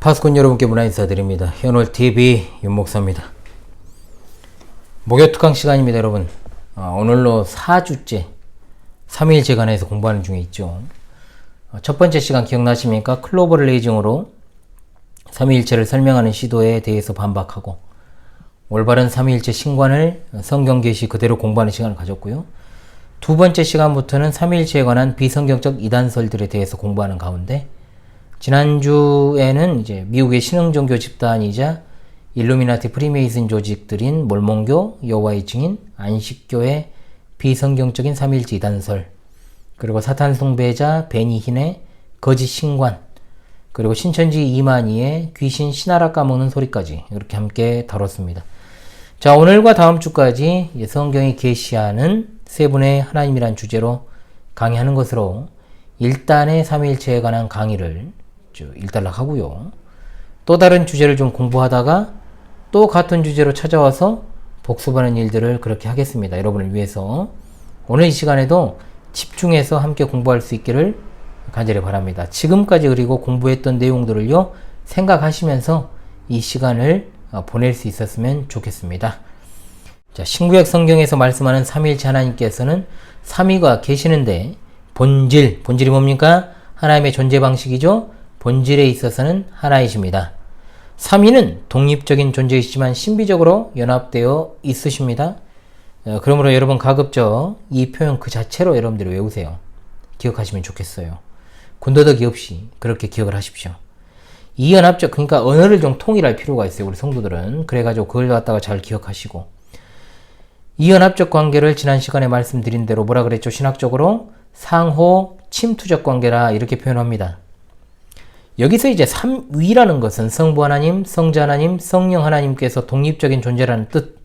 파수꾼 여러분께 문화 인사드립니다. 현월TV 윤목사입니다. 목요특강 시간입니다. 여러분, 오늘로 4주째 3일째 관해서 공부하는 중에 있죠. 첫 번째 시간 기억나십니까? 클로버를 레이징으로 삼위일체를 설명하는 시도에 대해서 반박하고 올바른 삼위일체 신관을 성경 계시 그대로 공부하는 시간을 가졌고요. 두 번째 시간부터는 삼위일체에 관한 비성경적 이단설들에 대해서 공부하는 가운데 지난주에는 이제 미국의 신흥종교 집단이자 일루미나티 프리메이슨 조직들인 몰몬교, 여호와의 증인, 안식교의 비성경적인 삼위일체 이단설, 그리고 사탄 숭배자 베니힌의 거짓 신관, 그리고 신천지 이만희의 귀신 신하라 까먹는 소리까지 이렇게 함께 다뤘습니다. 자, 오늘과 다음 주까지 성경이 계시하는 세 분의 하나님이란 주제로 강의하는 것으로 일단의 삼위일체에 관한 강의를 일단락 하고요. 또 다른 주제를 좀 공부하다가 또 같은 주제로 찾아와서 복습하는 일들을 그렇게 하겠습니다. 여러분을 위해서 오늘 이 시간에도 집중해서 함께 공부할 수 있기를 간절히 바랍니다. 지금까지 그리고 공부했던 내용들을요 생각하시면서 이 시간을 보낼 수 있었으면 좋겠습니다. 자, 신구약 성경에서 말씀하는 삼위일체 하나님께서는 삼위가 계시는데 본질이 뭡니까? 하나님의 존재 방식이죠. 본질에 있어서는 하나이십니다. 삼위는 독립적인 존재이시지만 신비적으로 연합되어 있으십니다. 그러므로 여러분 가급적 이 표현 그 자체로 여러분들이 외우세요. 기억하시면 좋겠어요. 군더더기 없이 그렇게 기억을 하십시오. 이 연합적, 그러니까 언어를 좀 통일할 필요가 있어요. 우리 성도들은. 그래가지고 그걸 갖다가 잘 기억하시고, 이 연합적 관계를 지난 시간에 말씀드린 대로 뭐라 그랬죠? 신학적으로 상호 침투적 관계라 이렇게 표현합니다. 여기서 이제 삼위라는 것은 성부 하나님, 성자 하나님, 성령 하나님께서 독립적인 존재라는 뜻.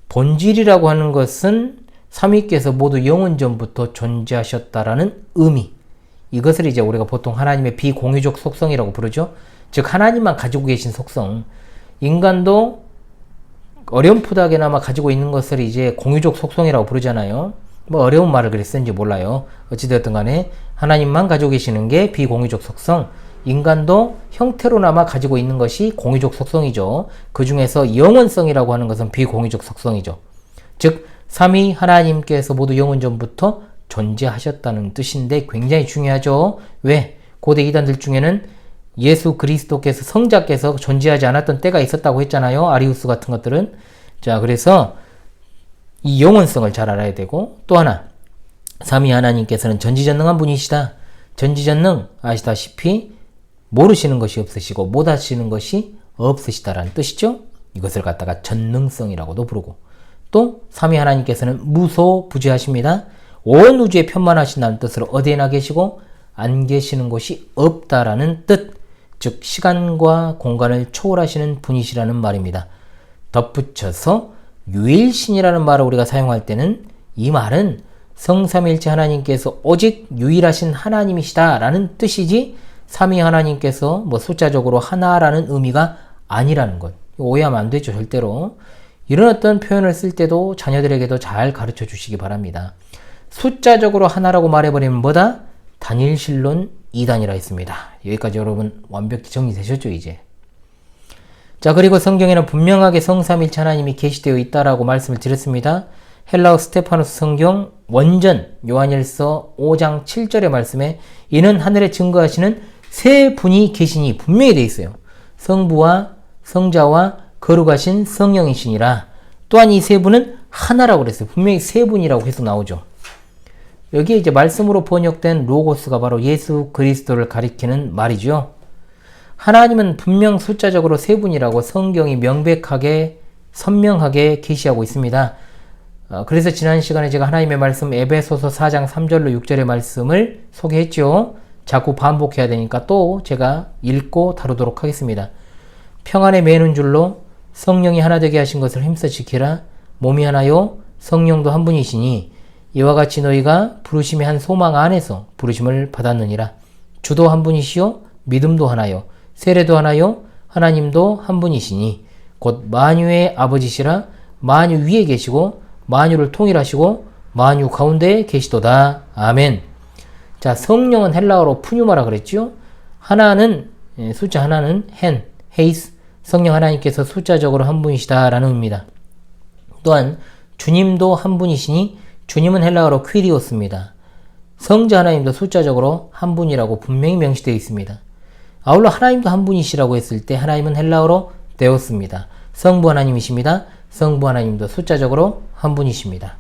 본질이라고 하는 것은 삼위께서 모두 영원 전부터 존재하셨다라는 의미. 이것을 이제 우리가 보통 하나님의 비공유적 속성이라고 부르죠. 즉 하나님만 가지고 계신 속성. 인간도 어렴풋하게나마 가지고 있는 것을 이제 공유적 속성이라고 부르잖아요. 뭐 어려운 말을 그랬 쓴지 몰라요. 어찌되었든 간에 하나님만 가지고 계시는 게 비공유적 속성. 인간도 형태로나마 가지고 있는 것이 공유적 속성이죠. 그 중에서 영원성이라고 하는 것은 비공유적 속성이죠. 즉 삼위 하나님께서 모두 영원 전부터 존재하셨다는 뜻인데 굉장히 중요하죠. 왜? 고대 이단들 중에는 예수 그리스도께서 성자께서 존재하지 않았던 때가 있었다고 했잖아요. 아리우스 같은 것들은. 자, 그래서 이 영원성을 잘 알아야 되고, 또 하나 삼위 하나님께서는 전지전능한 분이시다. 전지전능 아시다시피 모르시는 것이 없으시고 못하시는 것이 없으시다라는 뜻이죠. 이것을 갖다가 전능성이라고도 부르고, 또 삼위 하나님께서는 무소부재하십니다. 온 우주에 편만하신다는 뜻으로 어디에나 계시고 안 계시는 곳이 없다라는 뜻, 즉 시간과 공간을 초월하시는 분이시라는 말입니다. 덧붙여서 유일신이라는 말을 우리가 사용할 때는 이 말은 성삼위일체 하나님께서 오직 유일하신 하나님이시다라는 뜻이지 삼위 하나님께서 뭐 숫자적으로 하나라는 의미가 아니라는 것. 오해하면 안 되죠. 절대로. 이런 어떤 표현을 쓸 때도 자녀들에게도 잘 가르쳐 주시기 바랍니다. 숫자적으로 하나라고 말해버리면 뭐다? 단일신론 이단이라 했습니다. 여기까지 여러분 완벽히 정리되셨죠 이제? 자, 그리고 성경에는 분명하게 성삼일체 하나님이 계시되어 있다라고 말씀을 드렸습니다. 헬라어 스테파노스 성경 원전 요한일서 5장 7절의 말씀에 이는 하늘에 증거하시는 세 분이 계시니 분명히 되어 있어요. 성부와 성자와 거룩하신 성령이시니라. 또한 이 세 분은 하나라고 그랬어요. 분명히 세 분이라고 계속 나오죠. 여기에 이제 말씀으로 번역된 로고스가 바로 예수 그리스도를 가리키는 말이죠. 하나님은 분명 숫자적으로 세 분이라고 성경이 명백하게 선명하게 계시하고 있습니다. 그래서 지난 시간에 제가 하나님의 말씀 에베소서 4장 3절로 6절의 말씀을 소개했죠. 자꾸 반복해야 되니까 또 제가 읽고 다루도록 하겠습니다. 평안에 매는 줄로 성령이 하나 되게 하신 것을 힘써 지키라. 몸이 하나요 성령도 한 분이시니 이와 같이 너희가 부르심의 한 소망 안에서 부르심을 받았느니라. 주도 한 분이시요 믿음도 하나요 세례도 하나요 하나님도 한 분이시니 곧 만유의 아버지시라. 만유 위에 계시고 만유를 통일하시고 만유 가운데에 계시도다. 아멘. 자, 성령은 헬라어로 푸뉴마라 그랬죠. 하나는 숫자 하나는 hen, 헤이스, 성령 하나님께서 숫자적으로 한 분이시다라는 의미입니다. 또한 주님도 한 분이시니 주님은 헬라어로 퀴리오스입니다. 성자 하나님도 숫자적으로 한 분이라고 분명히 명시되어 있습니다. 아울러 하나님도 한 분이시라고 했을 때 하나님은 헬라어로 데오스입니다. 성부 하나님이십니다. 성부 하나님도 숫자적으로 한 분이십니다.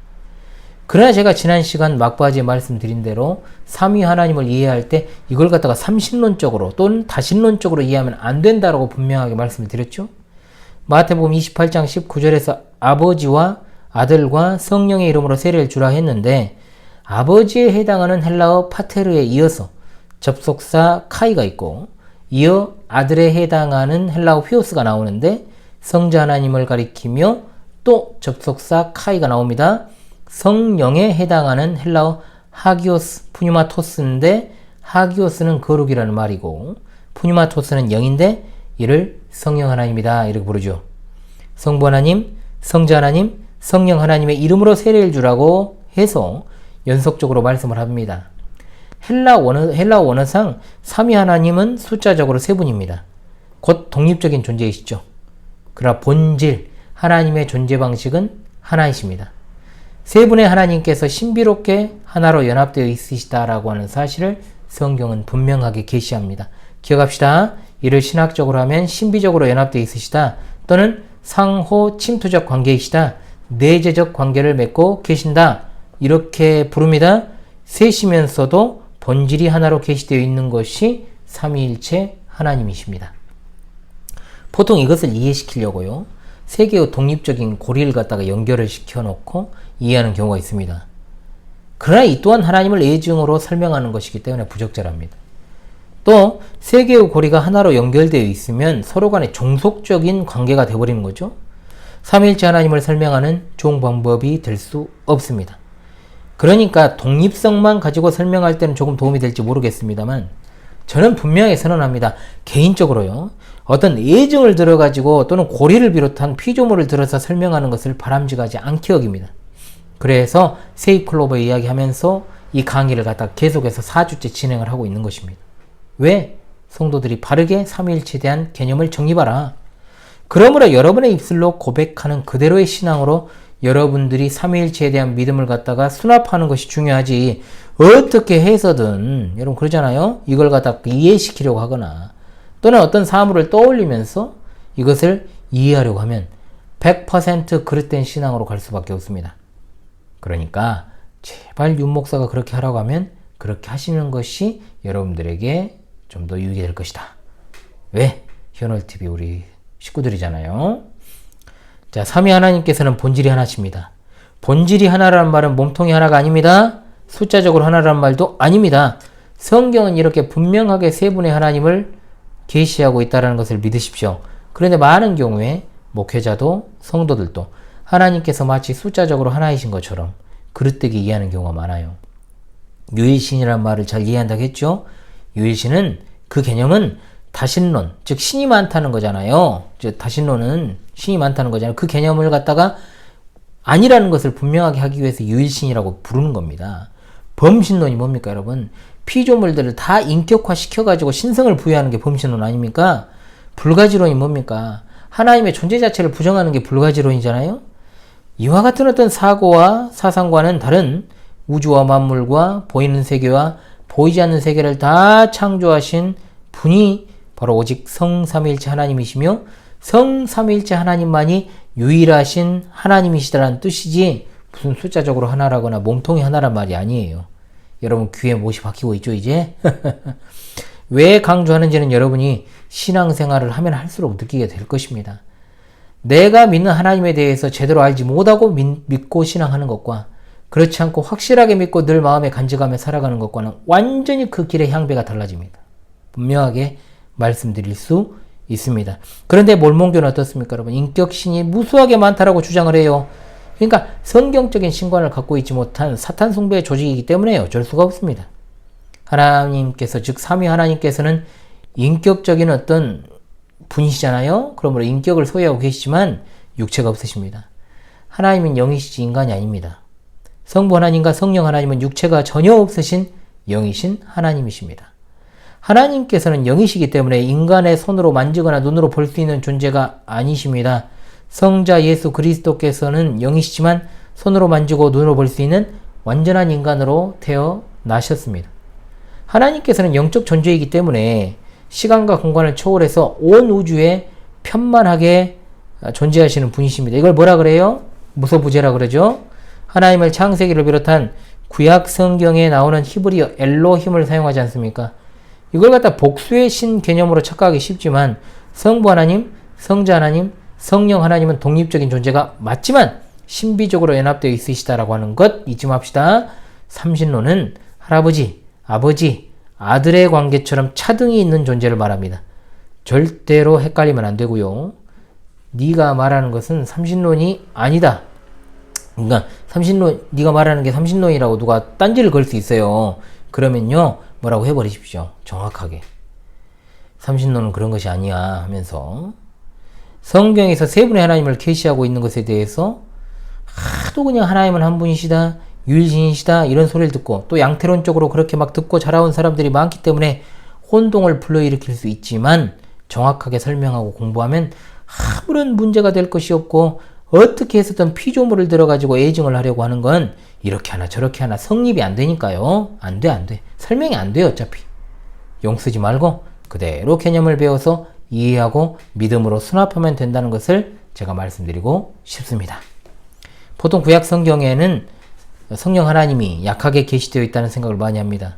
그러나 제가 지난 시간 막바지에 말씀드린 대로 삼위 하나님을 이해할 때 이걸 갖다가 삼신론적으로 또는 다신론적으로 이해하면 안 된다라고 분명하게 말씀을 드렸죠. 마태복음 28장 19절에서 아버지와 아들과 성령의 이름으로 세례를 주라 했는데 아버지에 해당하는 헬라어 파테르에 이어서 접속사 카이가 있고 이어 아들에 해당하는 헬라어 휘오스가 나오는데 성자 하나님을 가리키며 또 접속사 카이가 나옵니다. 성령에 해당하는 헬라어 하기오스, 푸뉴마토스인데 하기오스는 거룩이라는 말이고 푸뉴마토스는 영인데 이를 성령 하나님이다 이렇게 부르죠. 성부 하나님, 성자 하나님, 성령 하나님의 이름으로 세례를 주라고 해서 연속적으로 말씀을 합니다. 헬라 원어상 삼위 하나님은 숫자적으로 세 분입니다. 곧 독립적인 존재이시죠. 그러나 본질, 하나님의 존재 방식은 하나이십니다. 세 분의 하나님께서 신비롭게 하나로 연합되어 있으시다라고 하는 사실을 성경은 분명하게 계시합니다. 기억합시다. 이를 신학적으로 하면 신비적으로 연합되어 있으시다 또는 상호 침투적 관계이시다, 내재적 관계를 맺고 계신다 이렇게 부릅니다. 셋이면서도 본질이 하나로 계시되어 있는 것이 삼위일체 하나님이십니다. 보통 이것을 이해시키려고요, 세 개의 독립적인 고리를 갖다가 연결을 시켜놓고 이해하는 경우가 있습니다. 그러나 이 또한 하나님을 예증으로 설명하는 것이기 때문에 부적절합니다. 또 세 개의 고리가 하나로 연결되어 있으면 서로 간에 종속적인 관계가 되어버리는 거죠. 삼위일체 하나님을 설명하는 좋은 방법이 될 수 없습니다. 그러니까 독립성만 가지고 설명할 때는 조금 도움이 될지 모르겠습니다만 저는 분명히 선언합니다. 개인적으로요, 어떤 예증을 들어가지고 또는 고리를 비롯한 피조물을 들어서 설명하는 것을 바람직하지 않게 여깁니다. 그래서 세이클로버 이야기하면서 이 강의를 갖다 계속해서 4주째 진행을 하고 있는 것입니다. 왜? 성도들이 바르게 삼위일체에 대한 개념을 정립하라. 그러므로 여러분의 입술로 고백하는 그대로의 신앙으로 여러분들이 삼위일체에 대한 믿음을 갖다가 수납하는 것이 중요하지, 어떻게 해서든 여러분 그러잖아요. 이걸 갖다가 이해시키려고 하거나 또는 어떤 사물을 떠올리면서 이것을 이해하려고 하면 100% 그릇된 신앙으로 갈 수밖에 없습니다. 그러니까 제발 윤 목사가 그렇게 하라고 하면 그렇게 하시는 것이 여러분들에게 좀 더 유익이 될 것이다. 왜? 현월TV 우리 식구들이잖아요. 자, 삼위 하나님께서는 본질이 하나십니다. 본질이 하나라는 말은 몸통이 하나가 아닙니다. 숫자적으로 하나라는 말도 아닙니다. 성경은 이렇게 분명하게 세 분의 하나님을 계시하고 있다는 것을 믿으십시오. 그런데 많은 경우에 목회자도 성도들도 하나님께서 마치 숫자적으로 하나이신 것처럼 그릇되게 이해하는 경우가 많아요. 유일신이라는 말을 잘 이해한다고 했죠. 유일신은 그 개념은 다신론, 즉 신이 많다는 거잖아요. 즉 다신론은 신이 많다는 거잖아요. 그 개념을 갖다가 아니라는 것을 분명하게 하기 위해서 유일신이라고 부르는 겁니다. 범신론이 뭡니까 여러분? 피조물들을 다 인격화 시켜가지고 신성을 부여하는 게 범신론 아닙니까? 불가지론이 뭡니까? 하나님의 존재 자체를 부정하는 게 불가지론이잖아요. 이와 같은 어떤 사고와 사상과는 다른 우주와 만물과 보이는 세계와 보이지 않는 세계를 다 창조하신 분이 바로 오직 성삼위일체 하나님이시며 성삼위일체 하나님만이 유일하신 하나님이시다라는 뜻이지 무슨 숫자적으로 하나라거나 몸통이 하나란 말이 아니에요. 여러분 귀에 못이 박히고 있죠 이제? 왜 강조하는지는 여러분이 신앙생활을 하면 할수록 느끼게 될 것입니다. 내가 믿는 하나님에 대해서 제대로 알지 못하고 믿고 신앙하는 것과 그렇지 않고 확실하게 믿고 늘 마음에 간직하며 살아가는 것과는 완전히 그 길의 향배가 달라집니다. 분명하게 말씀드릴 수 있습니다. 그런데 몰몬교는 어떻습니까 여러분? 인격신이 무수하게 많다라고 주장을 해요. 그러니까 성경적인 신관을 갖고 있지 못한 사탄 숭배의 조직이기 때문에 어쩔 수가 없습니다. 하나님께서 즉 삼위 하나님께서는 인격적인 어떤 분이시잖아요. 그러므로 인격을 소유하고 계시지만 육체가 없으십니다. 하나님은 영이시지 인간이 아닙니다. 성부 하나님과 성령 하나님은 육체가 전혀 없으신 영이신 하나님이십니다. 하나님께서는 영이시기 때문에 인간의 손으로 만지거나 눈으로 볼 수 있는 존재가 아니십니다. 성자 예수 그리스도께서는 영이시지만 손으로 만지고 눈으로 볼 수 있는 완전한 인간으로 태어나셨습니다. 하나님께서는 영적 존재이기 때문에 시간과 공간을 초월해서 온 우주에 편만하게 존재하시는 분이십니다. 이걸 뭐라 그래요? 무소부재라 그러죠. 하나님을 창세기를 비롯한 구약 성경에 나오는 히브리어 엘로힘을 사용하지 않습니까? 이걸 갖다 복수의 신 개념으로 착각하기 쉽지만 성부 하나님, 성자 하나님, 성령 하나님은 독립적인 존재가 맞지만 신비적으로 연합되어 있으시다라고 하는 것 잊지 맙시다. 삼신론은 할아버지, 아버지, 아들의 관계처럼 차등이 있는 존재를 말합니다. 절대로 헷갈리면 안 되고요. 네가 말하는 것은 삼신론이 아니다. 그러니까 네가 말하는 게 삼신론이라고 누가 딴지를 걸 수 있어요. 그러면요, 뭐라고 해버리십시오. 정확하게. 삼신론은 그런 것이 아니야 하면서 성경에서 세 분의 하나님을 계시하고 있는 것에 대해서 하도 그냥 하나님은 한 분이시다, 유일신이시다 이런 소리를 듣고 또 양태론적으로 그렇게 막 듣고 자라온 사람들이 많기 때문에 혼동을 불러일으킬 수 있지만 정확하게 설명하고 공부하면 아무런 문제가 될 것이 없고 어떻게 해서든 피조물을 들어가지고 애증을 하려고 하는 건 이렇게 하나 저렇게 하나 성립이 안 되니까요. 안 돼. 설명이 안 돼요, 어차피. 용 쓰지 말고 그대로 개념을 배워서 이해하고 믿음으로 수납하면 된다는 것을 제가 말씀드리고 싶습니다. 보통 구약 성경에는 성령 하나님이 약하게 계시되어 있다는 생각을 많이 합니다.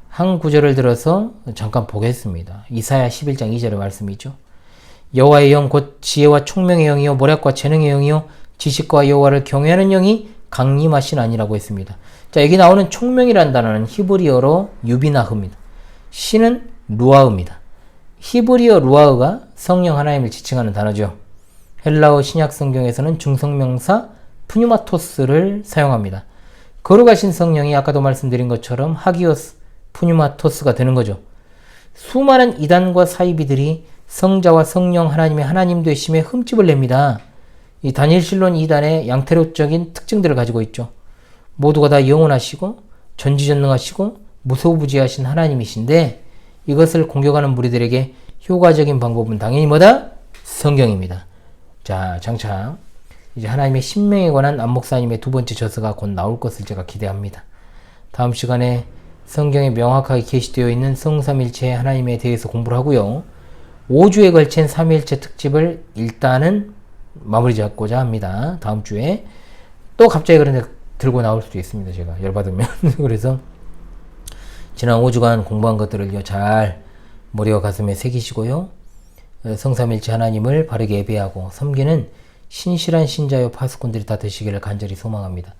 한 구절을 들어서 잠깐 보겠습니다. 이사야 11장 2절의 말씀이죠. 여호와의 영 곧 지혜와 총명의 영이요 모략과 재능의 영이요 지식과 여호와를 경외하는 영이 강림하신 아니라고 했습니다. 자, 여기 나오는 총명이라는 단어는 히브리어로 유비나흐입니다. 신은 루아흐입니다. 히브리어 루아흐가 성령 하나님을 지칭하는 단어죠. 헬라어 신약 성경에서는 중성명사 푸뉴마토스를 사용합니다. 거룩하신 성령이 아까도 말씀드린 것처럼 하기오스 푸뉴마토스가 되는 거죠. 수많은 이단과 사이비들이 성자와 성령 하나님의 하나님 되심에 흠집을 냅니다. 이 다니엘신론 이단의 양태로적인 특징들을 가지고 있죠. 모두가 다 영원하시고 전지전능하시고 무소부지하신 하나님이신데 이것을 공격하는 무리들에게 효과적인 방법은 당연히 뭐다? 성경입니다. 자, 장차 이제 하나님의 신명에 관한 안목사님의 두 번째 저서가 곧 나올 것을 제가 기대합니다. 다음 시간에 성경에 명확하게 게시되어 있는 성삼일체 하나님에 대해서 공부를 하고요. 5주에 걸친 삼위일체 특집을 일단은 마무리 잡고자 합니다. 다음 주에 또 갑자기 그런데 들고 나올 수도 있습니다. 제가 열받으면. 그래서 지난 5주간 공부한 것들을 잘 머리와 가슴에 새기시고요. 성삼일체 하나님을 바르게 예배하고 섬기는 신실한 신자요 파수꾼들이 다 되시기를 간절히 소망합니다.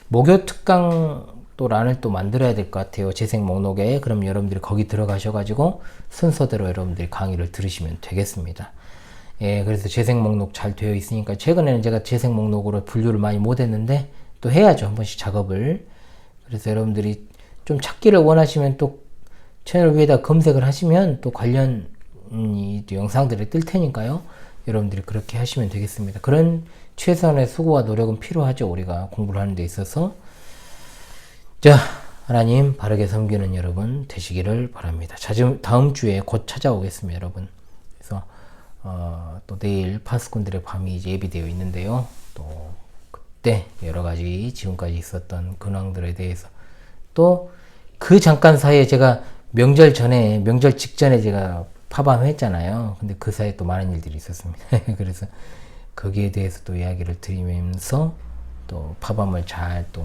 목요 특강 또 란을 또 만들어야 될 것 같아요. 재생 목록에. 그럼 여러분들이 거기 들어가셔가지고 순서대로 여러분들이 강의를 들으시면 되겠습니다. 예, 그래서 재생 목록 잘 되어 있으니까 최근에는 제가 재생 목록으로 분류를 많이 못했는데 또 해야죠. 한 번씩 작업을. 그래서 여러분들이 좀 찾기를 원하시면 또 채널 위에다 검색을 하시면 또 관련 영상들이 뜰 테니까요. 여러분들이 그렇게 하시면 되겠습니다. 그런 최선의 수고와 노력은 필요하죠. 우리가 공부를 하는 데 있어서. 자, 하나님 바르게 섬기는 여러분 되시기를 바랍니다. 다음 주에 곧 찾아오겠습니다, 여러분. 그래서 또 내일 파수꾼들의 밤이 이제 예비되어 있는데요. 또 그때 여러 가지 지금까지 있었던 근황들에 대해서 또 그 잠깐 사이에 제가 명절 직전에 제가 파밤 했잖아요. 근데 그 사이에 또 많은 일들이 있었습니다. 그래서 거기에 대해서 또 이야기를 드리면서 또 파밤을 잘 또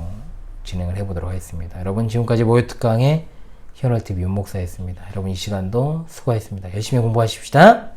진행을 해보도록 하겠습니다. 여러분 지금까지 모요특강의 현월TV 윤목사였습니다. 여러분 이 시간도 수고하셨습니다. 열심히 공부하십시다.